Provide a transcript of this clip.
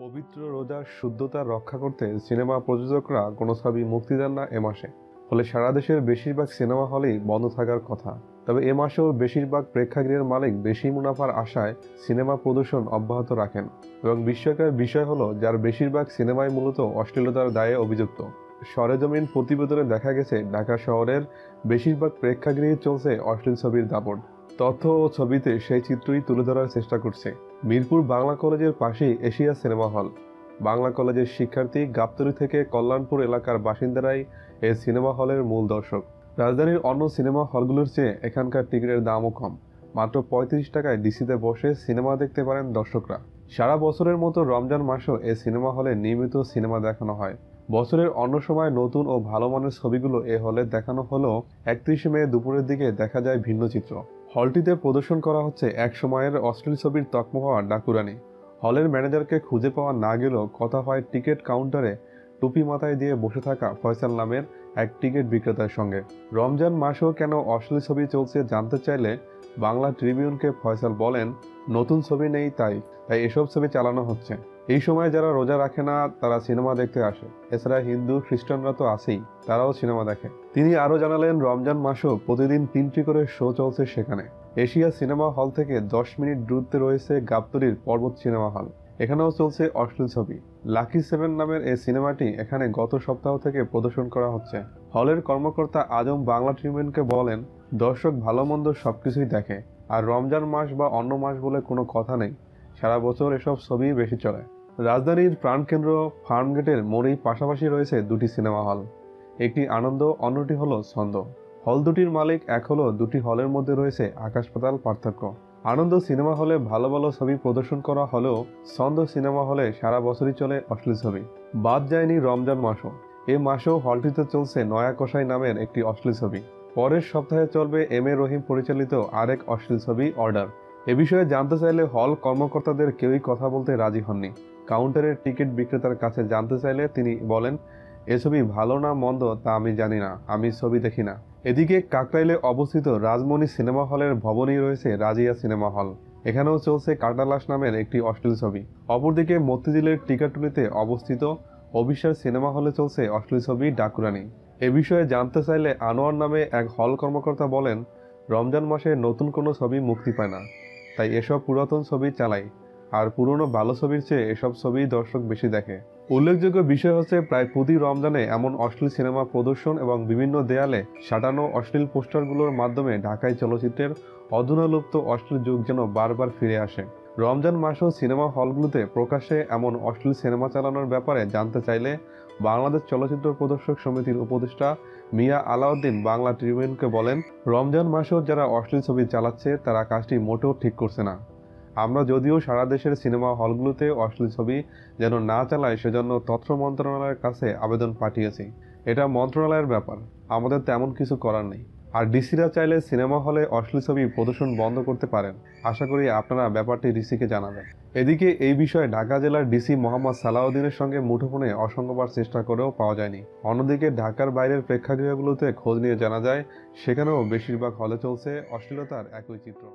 পবিত্র রোজার শুদ্ধতা রক্ষা করতে সিনেমা প্রযোজকরা কোনো ছবি মুক্তি দেন না এ মাসে। ফলে সারা দেশের বেশিরভাগ সিনেমা হলেই বন্ধ থাকার কথা। তবে এ মাসেও বেশিরভাগ প্রেক্ষাগৃহের মালিক বেশি মুনাফার আশায় সিনেমা প্রদর্শন অব্যাহত রাখেন। এবং বিস্ময়কর বিষয় হলো, যার বেশিরভাগ সিনেমাই মূলত অশ্লীলতার দায়ে অভিযুক্ত। সরেজমিন প্রতিবেদনে দেখা গেছে, ঢাকা শহরের বেশিরভাগ প্রেক্ষাগৃহে চলছে অশ্লীল ছবির দাপট। তথ্য ও ছবিতে সেই চিত্রই তুলে ধরার চেষ্টা করছে মিরপুর বাংলা কলেজের পাশেই এশিয়া সিনেমা হল। বাংলা কলেজের শিক্ষার্থী, গাবতলী থেকে কল্যাণপুর এলাকার বাসিন্দারাই এই সিনেমা হলের মূল দর্শক। রাজধানীর অন্য সিনেমা হলগুলোর চেয়ে এখানকার টিকিটের দামও কম। মাত্র ৩৫ টাকায় ডিসিতে বসে সিনেমা দেখতে পারেন দর্শকরা। সারা বছরের মতো রমজান মাসেও এই সিনেমা হলে নিয়মিত সিনেমা দেখানো হয়। বছরের অন্য সময় নতুন ও ভালো মানের ছবিগুলো এ হলে দেখানো হলেও ৩১ মে দুপুরের দিকে দেখা যায় ভিন্ন চিত্র। হলটিতে প্রদর্শন করা হচ্ছে এক সময়ের অশ্লীল ছবির তকমা পাওয়া ডাকুরানি। হলের ম্যানেজারকে খুঁজে পাওয়া না গেলেও কথা হয় টিকিট কাউন্টারে টুপি মাথায় দিয়ে বসে থাকা ফয়সাল নামের এক টিকিট বিক্রেতার সঙ্গে। রমজান মাসেও কেন অশ্লীল ছবি চলছে জানতে চাইলে বাংলা ট্রিবিউনকে ফয়সাল বলেন, নতুন ছবি নেই, তাই এসব ছবি চালানো হচ্ছে। এই সময় যারা রোজা রাখে না তারা সিনেমা দেখতে আসে। এছাড়া হিন্দু খ্রিস্টানরা তো আছেই, তারাও সিনেমা দেখে। তিনি আরও জানালেন, রমজান মাসেও প্রতিদিন 3টি করে শো চলছে সেখানে। এশিয়া সিনেমা হল থেকে 10 মিনিট দূরত্বে রয়েছে গাবতলীর পর্বত সিনেমা হল। এখানেও চলছে অশ্লীল ছবি। লাকি 7 নামের এই সিনেমাটি এখানে গত সপ্তাহ থেকে প্রদর্শন করা হচ্ছে। হলের কর্মকর্তা আজম বাংলা ট্রিবিউনকে বলেন, দর্শক ভালো মন্দ সবকিছুই দেখে, আর রমজান মাস বা অন্য মাস বলে কোনো কথা নেই। সারা বছর এসব ছবি বেশি চলে। রাজধানীর প্রাণকেন্দ্র ফার্মগেটের মোড়েই পাশাপাশি রয়েছে দুটি সিনেমা হল। একটি আনন্দ, অন্যটি হলো ছন্দ। হল দুটির মালিক এক হলো দুটি হলের মধ্যে রয়েছে আকাশ পাতাল পার্থক্য। আনন্দ সিনেমা হলে ভালো ভালো ছবি প্রদর্শন করা হলেও ছন্দ সিনেমা হলে সারা বছরই চলে অশ্লীল ছবি। বাদ যায়নি রমজান মাসও। এ মাসেও হলটিতে চলছে নয়া কষাই নামের একটি অশ্লীল ছবি। পরের সপ্তাহে চলবে এম এ রহিম পরিচালিত আরেক অশ্লীল ছবি অর্ডার। এ বিষয়ে জানতে চাইলে হল কর্মকর্তাদের কেউই কথা বলতে রাজি হননি। কাউন্টারের টিকিট বিক্রেতার কাছে জানতে চাইলে তিনি বলেন, এ ছবি ভালো না মন্দ তা আমি জানি না, আমি ছবি দেখি না। এদিকে কাকরাইলে অবস্থিত রাজমণি সিনেমা হলের ভবনেই রয়েছে রাজিয়া সিনেমা হল। এখানেও চলছে কাটালাশ নামের একটি অশ্লীল ছবি। অপরদিকে মতিঝিলের টিকাটুলিতে অবস্থিত অবিশ্বাস সিনেমা হলে চলছে অশ্লীল ছবি ডাকুরানি। এ বিষয়ে জানতে চাইলে আনোয়ার নামে এক হল কর্মকর্তা বলেন, রমজান মাসে নতুন কোনো ছবি মুক্তি পায় না, তাই এসব পুরাতন ছবি চালাই। আর পুরনো ভালো ছবির চেয়ে এসব ছবি দর্শক বেশি দেখে। উল্লেখযোগ্য বিষয় হচ্ছে, প্রায় প্রতি রমজানে এমন অশ্লীল সিনেমা প্রদর্শন এবং বিভিন্ন দেয়ালে সাঁটানো অশ্লীল পোস্টারগুলোর মাধ্যমে ঢাকাই চলচ্চিত্রের অধুনালুপ্ত অশ্লীল যুগ যেন বারবার ফিরে আসে। রমজান মাসেও সিনেমা হলগুলোতে প্রকাশ্যে এমন অশ্লীল সিনেমা চালানোর ব্যাপারে জানতে চাইলে বাংলাদেশ চলচ্চিত্র প্রদর্শক সমিতির উপদেষ্টা মিয়া আলাউদ্দিন বাংলা ট্রিবিউনকে বলেন, রমজান মাসেও যারা অশ্লীল ছবি চালাচ্ছে তারা কাজটি মোটেও ঠিক করছে না। আমরা যদিও সারা দেশের সিনেমা হলগুলোতে অশ্লীল ছবি যেন না চালায় সেজন্য তথ্য মন্ত্রণালয়ের কাছে আবেদন পাঠিয়েছি। এটা মন্ত্রণালয়ের ব্যাপার, আমাদের তেমন কিছু করার নেই। আর ডিসিরা চাইলে সিনেমা হলে অশ্লীল ছবি প্রদর্শন বন্ধ করতে পারেন। আশা করি আপনারা ব্যাপারটি ডিসিকে জানাবেন। এদিকে এই বিষয়ে ঢাকা জেলার ডিসি মোহাম্মদ সালাউদ্দিনের সঙ্গে মুঠোফোনে অসংখ্যবার চেষ্টা করেও পাওয়া যায়নি। অন্যদিকে ঢাকার বাইরের প্রেক্ষাগৃহগুলোতে খোঁজ নিয়ে জানা যায়, সেখানেও বেশিরভাগ হলে চলছে অশ্লীলতার একই চিত্র।